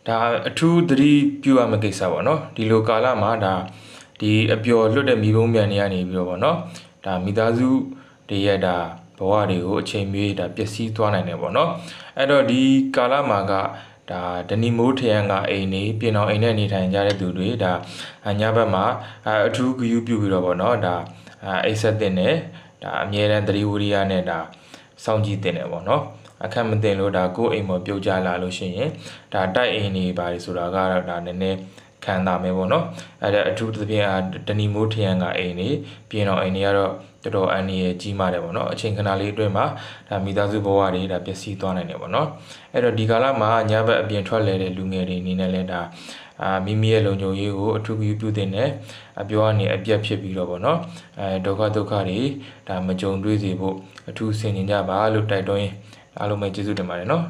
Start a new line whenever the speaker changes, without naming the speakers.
ဒါအထူးသတိပြုရမယ့်ကိစ္စပေါ့နော်ဒီလိုကာလမှာဒါဒီအပျော်လွတ်တဲ့မိဘုံမြန်တွေကနေပြီးတော့ပေါ့နော်ဒါမိသားစုတွေရဲ့ဒါဘဝတွေကိုအချိန်မီဒါပျက်စီးသွားနိုင်တယ်ပေါ့နော်အဲ့တော့ဒီကာလမှာကဒါဒနီမိုးထရန်ကအိမ်နေပြင်အောင်အိမ်နဲ့နေထိုင်ကြတဲ့သူတွေဒါညဘက်မှာအထူးဂရုပြုပြီးတော့ပေါ့နော်ဒါအိတ်ဆက်တင်တယ်ဒါအမြဲတမ်းသတိဝိရိယနဲ့ဒါစောင့်ကြည့်တင်တယ်ပေါ့နော်အခက်မတင်လို့ဒါကိုယ်အိမ်ပေါ်ပြုတ်ကြလာလို့ရှိရင်ဒါတိုက်အိမ်နေပါတယ်ဆိုတာကတော့ဒါနည်းနည်းခံတာမယ်ပေါ့နော်အဲ့ဒါအထူးသဖြင့်ဒနီမိုးထရန်ကအိမ်နေပြင်အောင်အိမ်နေကတော့တော်တော်အန္တရာယ်ကြီးမာတယ်ပေါ့နော်အချိန်ခဏလေးအတွင်းမှာဒါမိသားစုဘဝတွေဒါပျက်စီးသွားနိုင်တယ်ပေါ့နော်အဲ့တော့ဒီကာလမှာညဘက်အပြင်ထွက်လဲတဲ့လူငယ်တွေအနေနဲ့လည်းဒါမိမိရဲ့လုံခြုံရေးကိုအထူးပြုပြုတင်တယ်အပြောကနေအပြတ်ဖြစ်ပြီးတော့ပေါ့နော်ဒုက္ခတွေဒါမကြုံတွေ့စေဖို့အထူးဆင်ခြင်ကြပါလို့တိုက်တွန်းအားလုံးပဲကျေးဇူးတင်ပါတယ်နော်